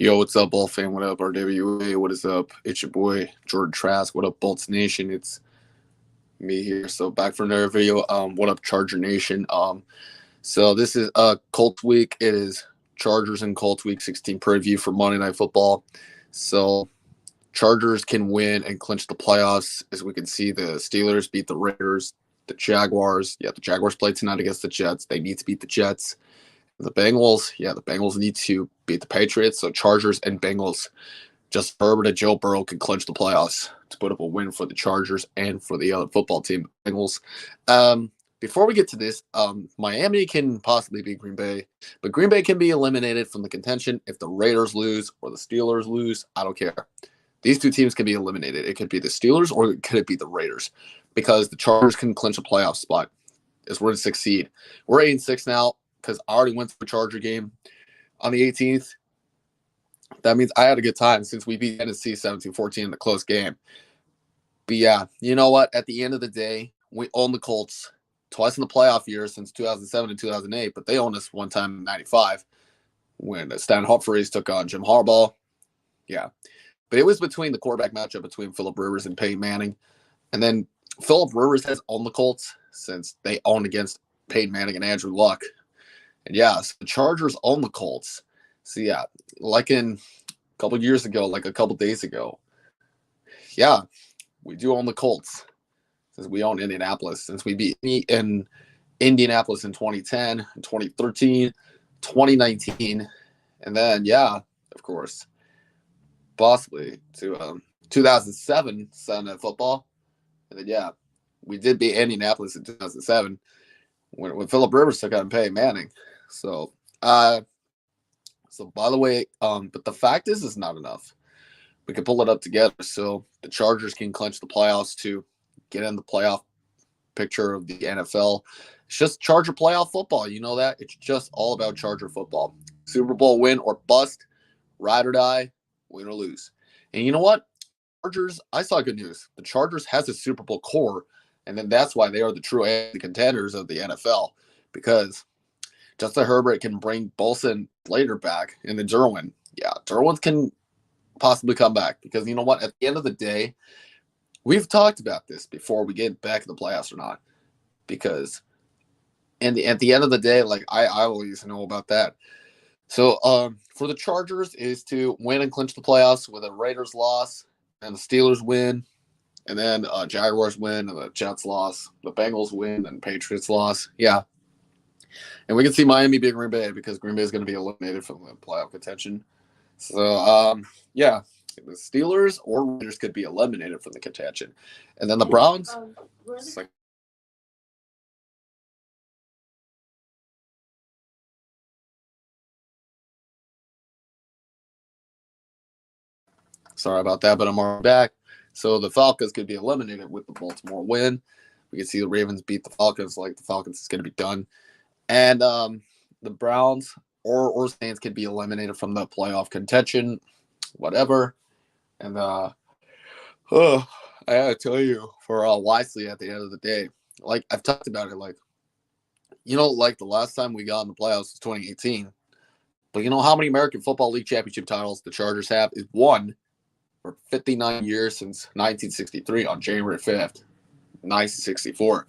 Yo, what's up, Bolt fam? What up, RWA? What is up? It's your boy, Jordan Trask. What up, Bolts Nation? It's me here. So back for another video. What up, Charger Nation? So this is Colts week. It is Chargers and Colts week 16 preview for Monday Night Football. So Chargers can win and clinch the playoffs. As we can see, the Steelers beat the Raiders, the Jaguars. Yeah, the Jaguars play tonight against the Jets. They need to beat the Jets. The Bengals need to beat the Patriots. So Chargers and Bengals, just Herbert and Joe Burrow can clinch the playoffs to put up a win for the Chargers and for the other football team, Bengals. Before we get to this, Miami can possibly beat Green Bay, but Green Bay can be eliminated from the contention if the Raiders lose or the Steelers lose. I don't care. These two teams can be eliminated. It could be the Steelers or it could be the Raiders, because the Chargers can clinch a playoff spot as we're in 6th seed. We're 8-6 now, because I already went to the Charger game on the 18th. That means I had a good time since we beat Tennessee 17-14 in a close game. But yeah, you know what? At the end of the day, we own the Colts twice in the playoff years since 2007 and 2008, but they owned us one time in 95 when Stan Humphries took on Jim Harbaugh. Yeah. But it was between the quarterback matchup between Phillip Rivers and Peyton Manning. And then Phillip Rivers has owned the Colts since they owned against Peyton Manning and Andrew Luck. And yeah, so the Chargers own the Colts. So yeah, like in a couple years ago, like a couple days ago, yeah, we do own the Colts since we own Indianapolis. Since we beat in Indianapolis in 2010, 2013, 2019, and then yeah, of course, possibly to 2007 Sunday Night Football, and then yeah, we did beat Indianapolis in 2007 when Phillip Rivers took on Peyton Manning. So, so by the way, but the fact is, it's not enough. We can pull it up together. So the Chargers can clinch the playoffs to get in the playoff picture of the NFL. It's just Charger playoff football. You know that? It's just all about Charger football. Super Bowl win or bust, ride or die, win or lose. And you know what? Chargers, I saw good news. The Chargers has a Super Bowl core, and then that's why they are the true contenders of the NFL, because Justin Herbert can bring Bosa and Slater back, and then Derwin. Yeah, Derwin can possibly come back, because you know what? At the end of the day, we've talked about this before we get back in the playoffs or not, because at the end of the day, like I always know about that. So for the Chargers is to win and clinch the playoffs with a Raiders loss and the Steelers win, and then Jaguars win and the Jets loss, the Bengals win and Patriots loss. Yeah. And we can see Miami beat Green Bay, because Green Bay is going to be eliminated from the playoff contention. So, yeah, the Steelers or Raiders could be eliminated from the contention. And then the Browns. Sorry about that, but I'm already back. So the Falcons could be eliminated with the Baltimore win. We can see the Ravens beat the Falcons. Like, the Falcons is going to be done. And the Browns or Saints could be eliminated from the playoff contention, whatever. And I gotta tell you, for Wisely, at the end of the day, like I've talked about it, like, you know, like the last time we got in the playoffs was 2018. But you know how many American Football League championship titles the Chargers have? Is one for 59 years since 1963 on January 5th, 1964,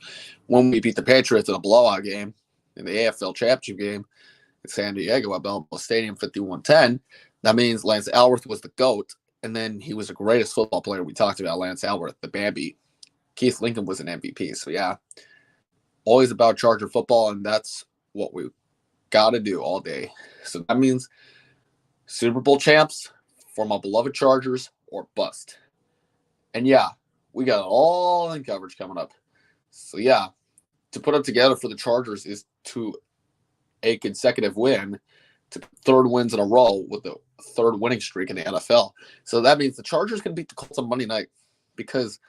when we beat the Patriots in a blowout game in the AFL championship game in San Diego at Balboa Stadium, 51-10. That means Lance Alworth was the GOAT, and then he was the greatest football player. We talked about Lance Alworth, the Bambi. Keith Lincoln was an MVP. So, yeah, always about Charger football, and that's what we got to do all day. So that means Super Bowl champs for my beloved Chargers or bust. And, yeah, we got all in coverage coming up. So, yeah, to put it together for the Chargers is to a consecutive win to 3rd wins in a row with the 3rd winning streak in the NFL. So that means the Chargers can beat the Colts on Monday night, because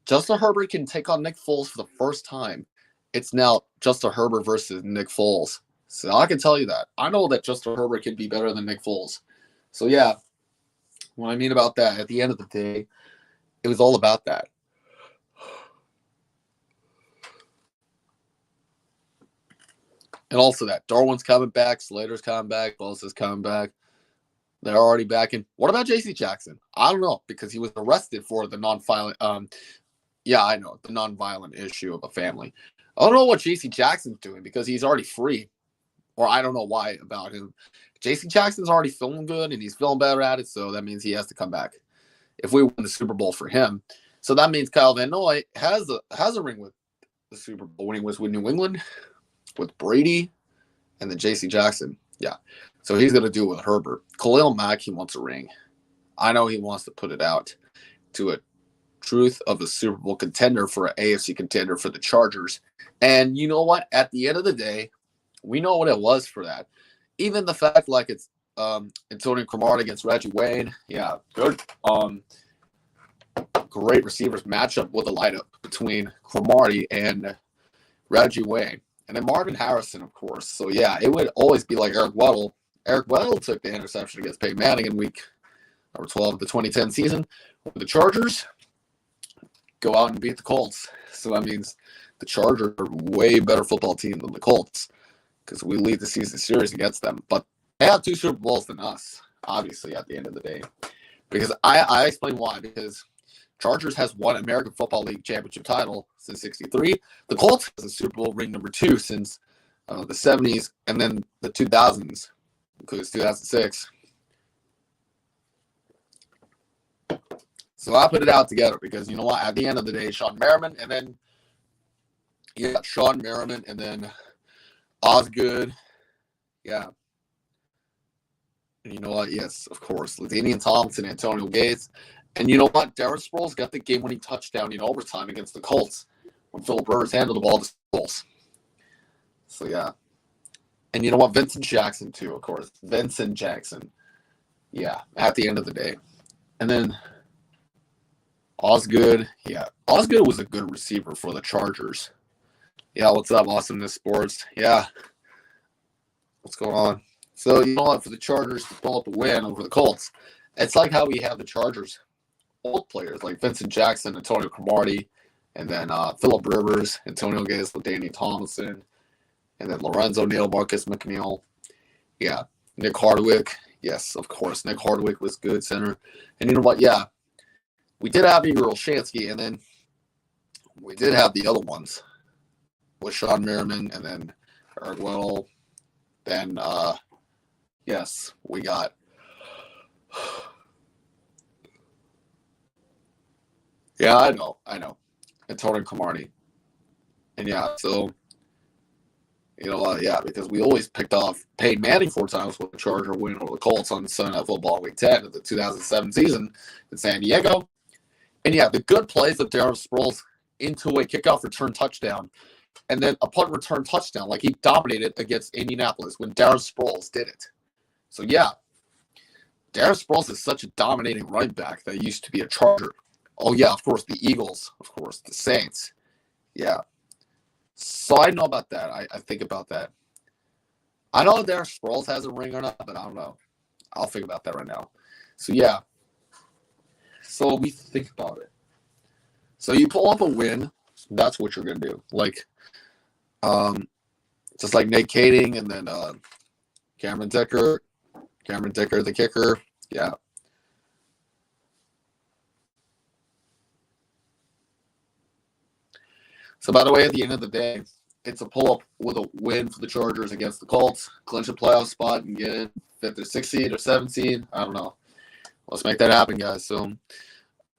Justin Herbert can take on Nick Foles for the first time. It's now Justin Herbert versus Nick Foles. So I can tell you that. I know that Justin Herbert can be better than Nick Foles. So yeah, what I mean about that, at the end of the day, it was all about that. And also that Darwin's coming back, Slater's coming back, Bosa's coming back. They're already backing. What about J.C. Jackson? I don't know, because he was arrested for the non-violent. Yeah, I know, the non-violent issue of a family. I don't know what J.C. Jackson's doing because he's already free, or I don't know why about him. J.C. Jackson's already feeling good and he's feeling better at it, so that means he has to come back. If we win the Super Bowl for him, so that means Kyle Van Noy has a ring with the Super Bowl when he was with New England, with Brady, and then J.C. Jackson. Yeah. So he's going to do it with Herbert. Khalil Mack, he wants a ring. I know he wants to put it out to a truth of a Super Bowl contender for an AFC contender for the Chargers. And you know what? At the end of the day, we know what it was for that. Even the fact like it's Antonio Cromartie against Reggie Wayne. Yeah, good. Great receivers matchup with a light up between Cromartie and Reggie Wayne. And then Marvin Harrison, of course. So, yeah, it would always be like Eric Weddle. Eric Weddle took the interception against Peyton Manning in week number 12 of the 2010 season. With the Chargers, go out and beat the Colts. So that means the Chargers are a way better football team than the Colts because we lead the season series against them. But they have 2 Super Bowls than us, obviously, at the end of the day. Because I explain why. Because Chargers has won American Football League championship title since '63. The Colts has a Super Bowl ring number 2 since the '70s, and then the 2000s, including 2006. So I put it out together because you know what? At the end of the day, Sean Merriman, and then Osgood, yeah. And you know what? Yes, of course, LaDainian Tomlinson, Antonio Gates. And you know what? Darren Sproles got the game-winning touchdown in overtime against the Colts when Philip Rivers handled the ball to Sproles. So, yeah. And you know what? Vincent Jackson, too, of course. Vincent Jackson. Yeah, at the end of the day. And then Osgood. Yeah, Osgood was a good receiver for the Chargers. Yeah, what's up, Awesomeness Sports? Yeah. What's going on? So, you know what? For the Chargers to pull up a win over the Colts, it's like how we have the Chargers old players like Vincent Jackson, Antonio Cromartie, and then Philip Rivers, Antonio Gates, LaDainian Tomlinson, and then Lorenzo Neal, Marcus McNeil. Yeah, Nick Hardwick. Yes, of course. Nick Hardwick was good center. And you know what? Yeah, we did have Igor Olshansky, and then we did have the other ones with Sean Merriman and then Eric Weddle. Then, yes, we got yeah, I know. Antonio Cromartie. And yeah, so, you know, yeah, because we always picked off Peyton Manning 4 times with the Charger win over the Colts on Sunday Night Football Week 10 of the 2007 season in San Diego. And yeah, the good plays of Darren Sproles into a kickoff return touchdown and then a punt return touchdown. Like he dominated against Indianapolis when Darren Sproles did it. So yeah, Darren Sproles is such a dominating running back that used to be a Charger. Oh, yeah, of course, the Eagles, of course, the Saints. Yeah. So I know about that. I think about that. I know Darren Sproles has a ring or not, but I don't know. I'll think about that right now. So, yeah. So we think about it. So you pull up a win, that's what you're going to do. Like, just like Nate Kading and then Cameron Dicker, the kicker. Yeah. So, by the way, at the end of the day, it's a pull-up with a win for the Chargers against the Colts, clinch a playoff spot and get in 5th or 6th seed or 7th seed. I don't know. Let's make that happen, guys. So, I'm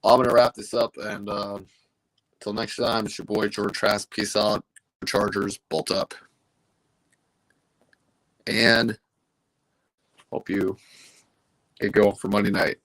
going to wrap this up. And until next time, it's your boy, George Trask. Peace out. Chargers, bolt up. And hope you get going for Monday night.